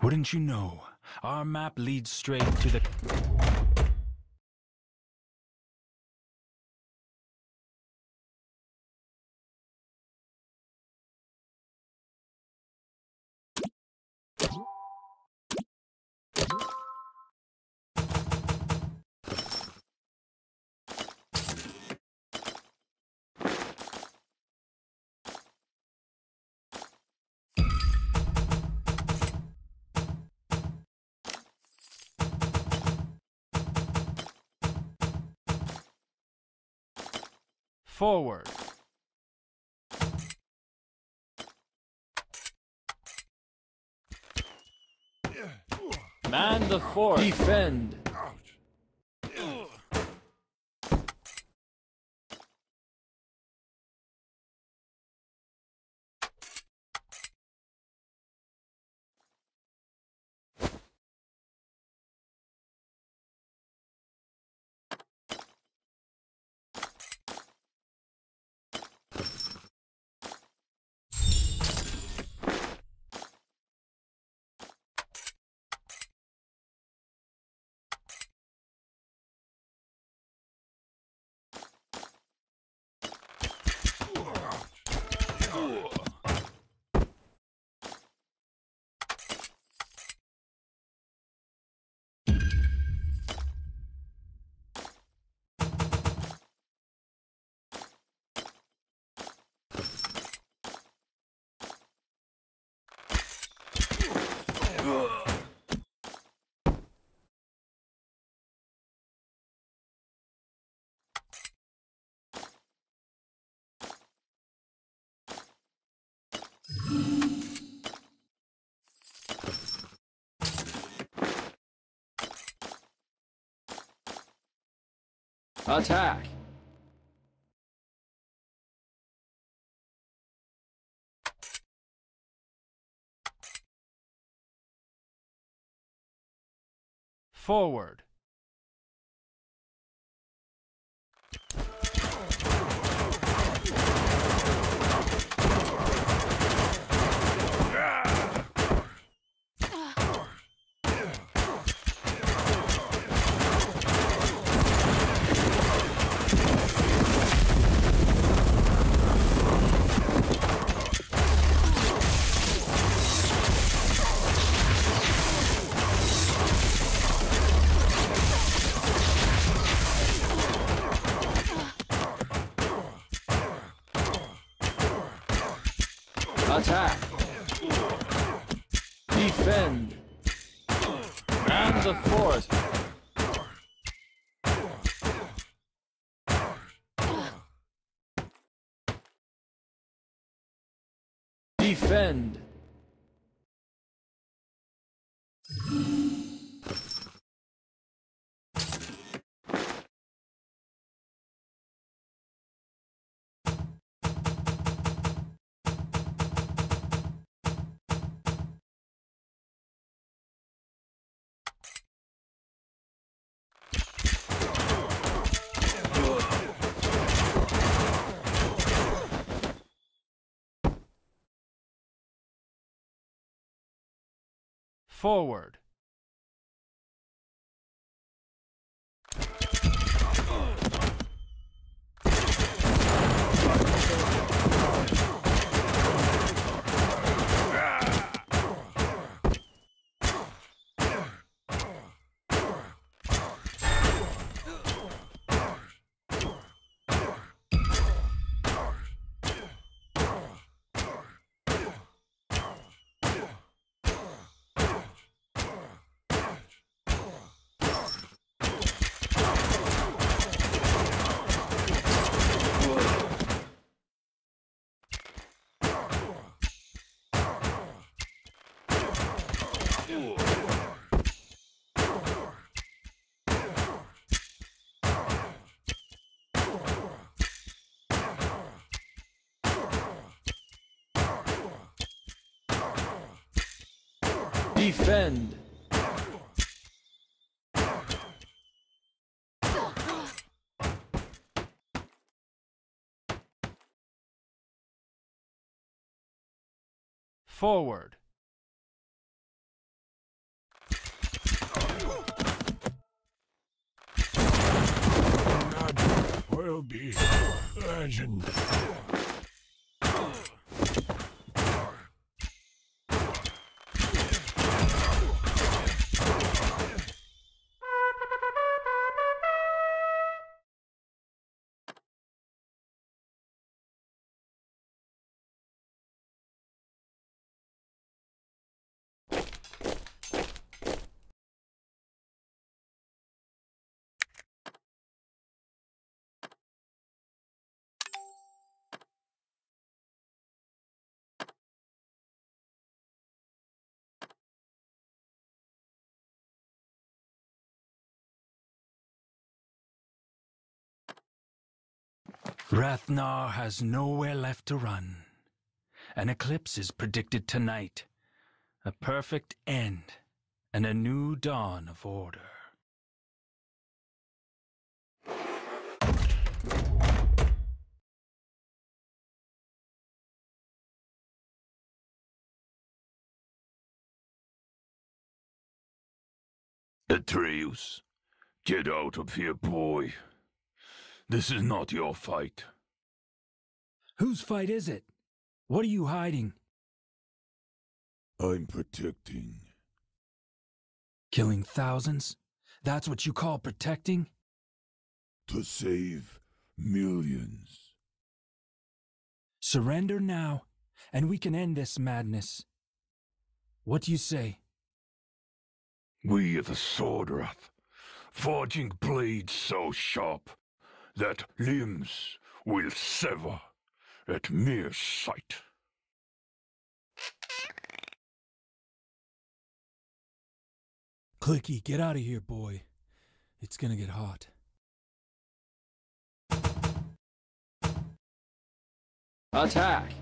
Wouldn't you know, our map leads straight to the... Forward. Man the fort. Defend. Attack. Forward. Attack. Defend. Man the fort. Defend. Forward. Defend. Forward. will be legend. Rathnar has nowhere left to run. An eclipse is predicted tonight. A perfect end and a new dawn of order. Atreus, get out of here, boy. This is not your fight. Whose fight is it? What are you hiding? I'm protecting. Killing thousands? That's what you call protecting? To save millions. Surrender now, and we can end this madness. What do you say? We are the Swordrath, forging blades so sharp that limbs will sever at mere sight. Clicky, get out of here, boy. It's gonna get hot. Attack!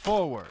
Forward.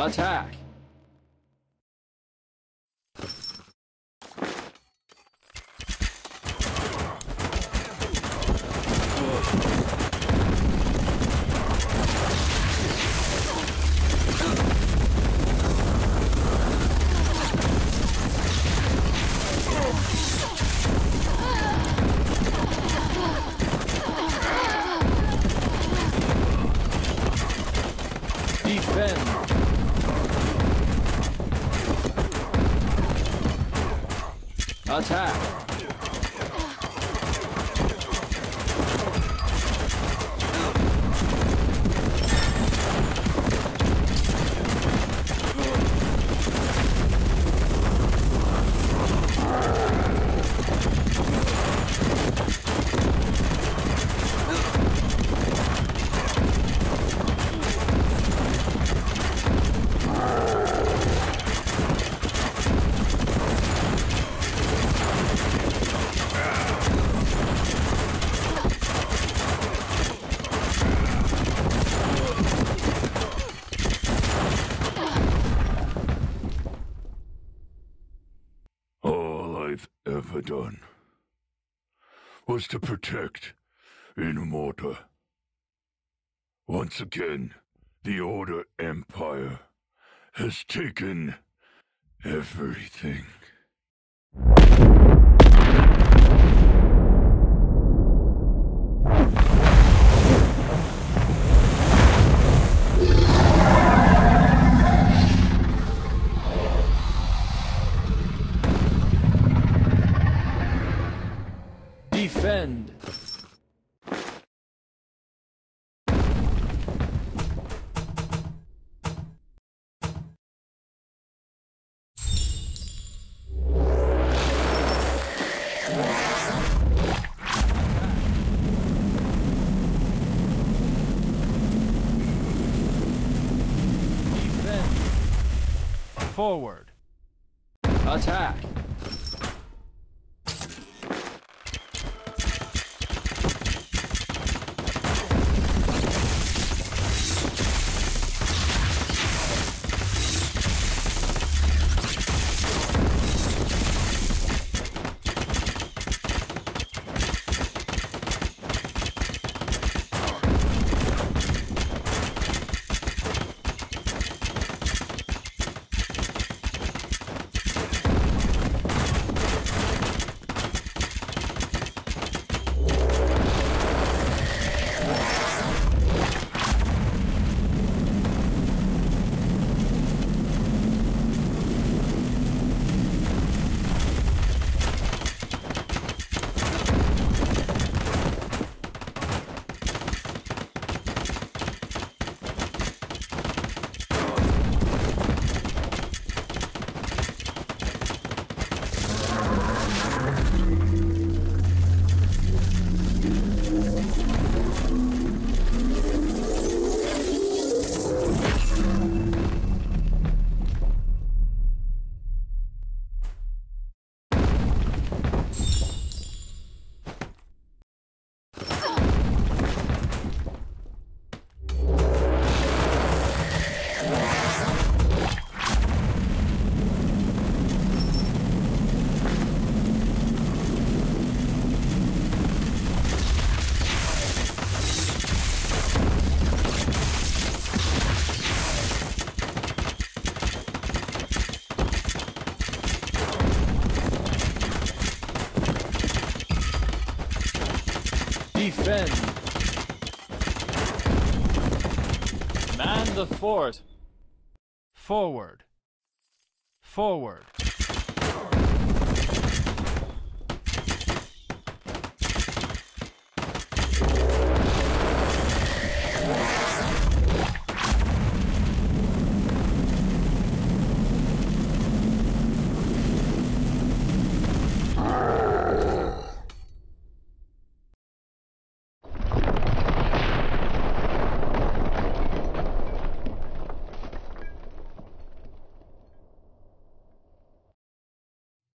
Attack! Defend! Attack! ever done was to protect in order. Once again, the Order Empire has taken everything. Defend. Defend. Forward. Attack. Defend. Man the fort. Forward. Forward.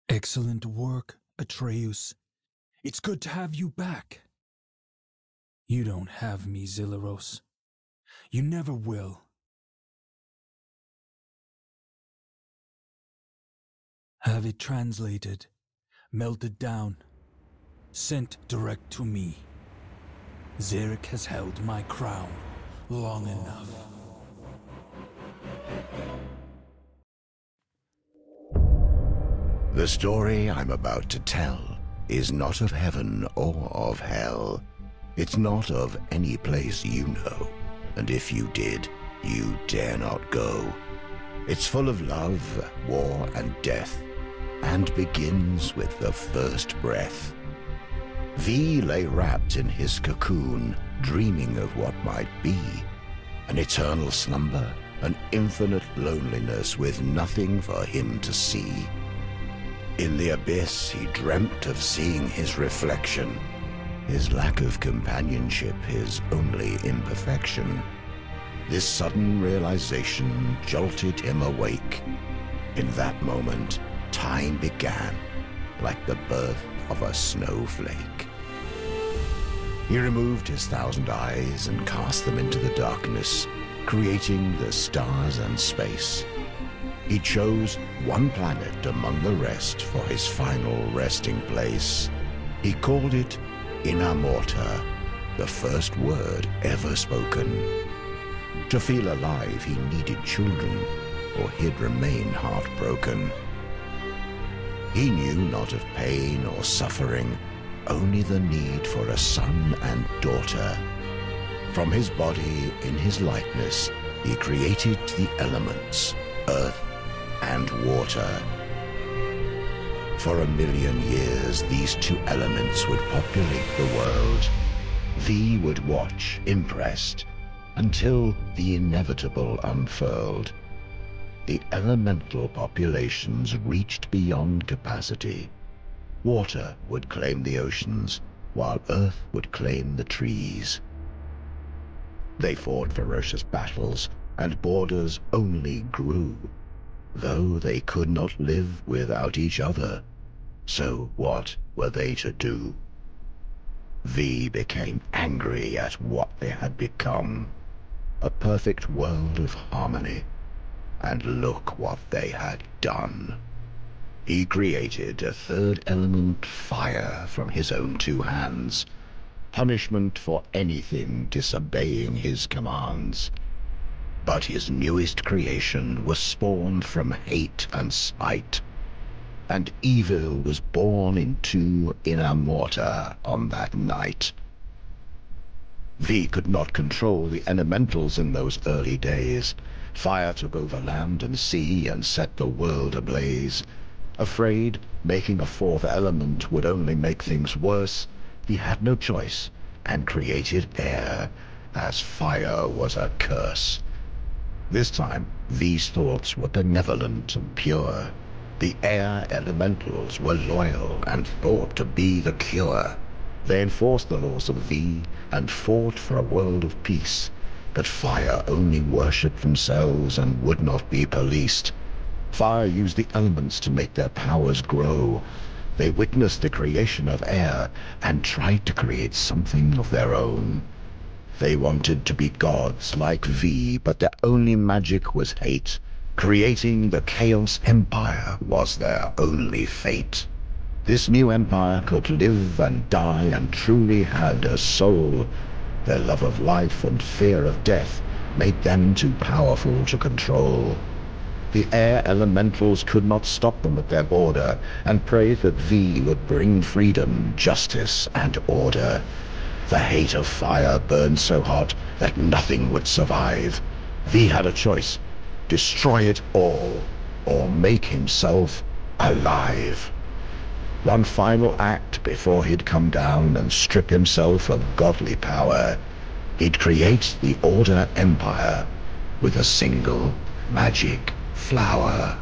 Excellent work, Atreus. It's good to have you back. You don't have me, Zillaros. You never will. Have it translated, melted down, sent direct to me. Zarek has held my crown long enough. The story I'm about to tell is not of heaven or of hell. It's not of any place you know, and if you did, you dare not go. It's full of love, war, and death, and begins with the first breath. V lay wrapped in his cocoon, dreaming of what might be. An eternal slumber, an infinite loneliness with nothing for him to see. In the abyss, he dreamt of seeing his reflection, his lack of companionship, his only imperfection. This sudden realization jolted him awake. In that moment, time began, like the birth of a snowflake. He removed his 1,000 eyes and cast them into the darkness, creating the stars and space. He chose one planet among the rest for his final resting place. He called it Inamorta, the first word ever spoken. To feel alive, he needed children, or he'd remain heartbroken. He knew not of pain or suffering, only the need for a son and daughter. From his body, in his likeness, he created the elements, earth and water. For 1,000,000 years, these two elements would populate the world. V would watch, impressed, until the inevitable unfurled. The elemental populations reached beyond capacity. Water would claim the oceans, while earth would claim the trees. They fought ferocious battles, and borders only grew, though they could not live without each other. So what were they to do? V became angry at what they had become, a perfect world of harmony. And look what they had done. He created a third element, fire, from his own two hands, punishment for anything disobeying his commands. But his newest creation was spawned from hate and spite, and evil was born into Inamorta on that night. V could not control the elementals in those early days. Fire took over land and sea and set the world ablaze. Afraid making a fourth element would only make things worse, he had no choice and created air, as fire was a curse. This time, V's thoughts were benevolent and pure. The air elementals were loyal and thought to be the cure. They enforced the laws of V and fought for a world of peace. But fire only worshipped themselves and would not be policed. Fire used the elements to make their powers grow. They witnessed the creation of air and tried to create something of their own. They wanted to be gods like V, but their only magic was hate. Creating the Chaos Empire was their only fate. This new empire could live and die and truly had a soul. Their love of life and fear of death made them too powerful to control. The air elementals could not stop them at their border, and prayed that V would bring freedom, justice, and order. The hate of fire burned so hot that nothing would survive. V had a choice: destroy it all, or make himself alive. One final act before he'd come down and strip himself of godly power. He'd create the Order Empire with a single magic flower.